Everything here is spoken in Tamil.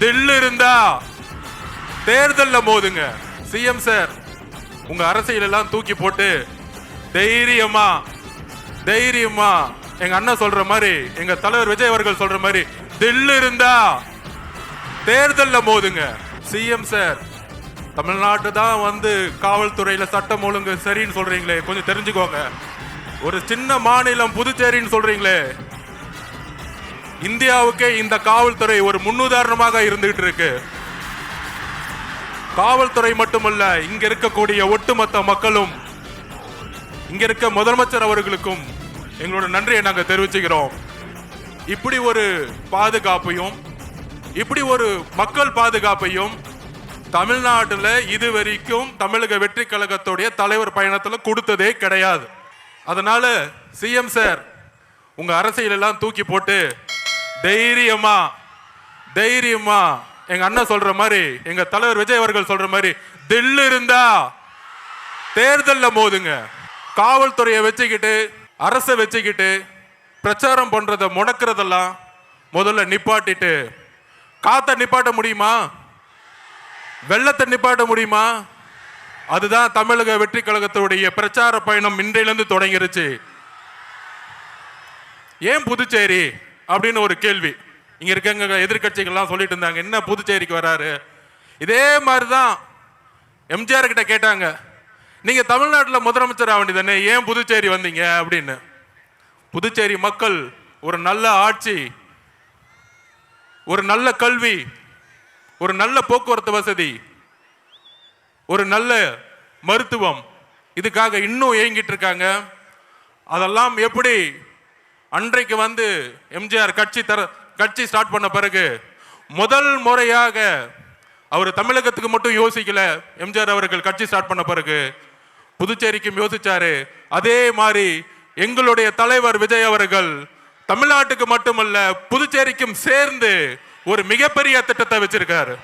தில்லு இருந்தா தேர்தல்ல மோதுங்க. சிஎம் சார், உங்க அரசியல் எல்லாம் தூக்கி போட்டு தைரியமா தைரியமா எங்க அண்ணன் சொல்ற மாதிரி, எங்க தலைவர் விஜய் அவர்கள் சொல்ற மாதிரி தில்லு இருந்தா தேர்தல்ல மோதுங்க. சிஎம் சார், தமிழ்நாட்டு தான் வந்து காவல்துறையில சட்டம் ஒழுங்கு சரின்னு சொல்றீங்களே, கொஞ்சம் தெரிஞ்சுக்கோங்க. ஒரு சின்ன மாநிலம் புதுச்சேரின்னு சொல்றீங்களே, இந்தியாவுக்கே இந்த காவல்துறை ஒரு முன்னுதாரணமாக இருந்துகிட்டு இருக்கு. காவல்துறை மட்டுமல்ல, இங்க இருக்கக்கூடிய ஒட்டுமொத்த மக்களும், இங்க இருக்க முதலமைச்சர் அவர்களுக்கும் எங்களோட நன்றியை நாங்க தெரிவிச்சுக்கிறோம். இப்படி ஒரு பாதுகாப்பையும், இப்படி ஒரு மக்கள் பாதுகாப்பையும் தமிழ்நாட்டில் இதுவரைக்கும் தமிழக வெற்றி கழகத்துடைய தலைவர் பயணத்தில் கொடுத்ததே கிடையாது. அதனால சிஎம் சார், உங்க அரசியல் எல்லாம் தூக்கி போட்டு தைரியமா தைரியமா எங்க அண்ணன் சொல்ற மாதிரி, எங்க தலைவர் விஜய் அவர்கள் சொல்ற மாதிரி தில்லு இருந்தா தேர்தல்ல மோதுங்க. காவல்துறையை வச்சுக்கிட்டு, அரசை வச்சுக்கிட்டு பிரச்சாரம் பண்றத முடக்கிறதெல்லாம் முதல்ல நிப்பாட்டிட்டு, காத்த நிப்பாட்ட முடியுமா? வெள்ளத்தை நிப்பாட்ட முடியுமா? அதுதான் தமிழக வெற்றி கழகத்துடைய பிரச்சார பயணம் இன்றையிலிருந்து தொடங்கிருச்சு. ஏன் புதுச்சேரி அப்படின்னு ஒரு கேள்வி இங்க இருக்க எதிர்கட்சிகள்லாம் சொல்லிட்டு இருந்தாங்க. என்ன புதுச்சேரிக்கு வராரு? இதே மாதிரிதான் எம்ஜிஆர் கிட்ட கேட்டாங்க, நீங்க தமிழ்நாட்டில் முதலமைச்சர் ஆக வேண்டியதானே, ஏன் புதுச்சேரி வந்தீங்க அப்படின்னு. புதுச்சேரி மக்கள் ஒரு நல்ல ஆட்சி, ஒரு நல்ல கல்வி, ஒரு நல்ல போக்குவரத்து வசதி, ஒரு நல்ல மருத்துவம், இதுக்காக இன்னும் ஏங்கிட்டு இருக்காங்க. அதெல்லாம் எப்படி அன்றைக்கு வந்து எம்ஜிஆர் கட்சி ஸ்டார்ட் பண்ண பிறகு முதல் முறையாக அவர் தமிழகத்துக்கு மட்டும் யோசிக்கல. எம்ஜிஆர் அவர்கள் கட்சி ஸ்டார்ட் பண்ண பிறகு புதுச்சேரிக்கும் யோசிச்சாரு. அதே மாதிரி எங்களுடைய தலைவர் விஜய் அவர்கள் தமிழ்நாட்டுக்கு மட்டுமல்ல புதுச்சேரிக்கும் சேர்ந்து ஒரு மிகப்பெரிய திட்டத்தை வச்சிருக்காரு.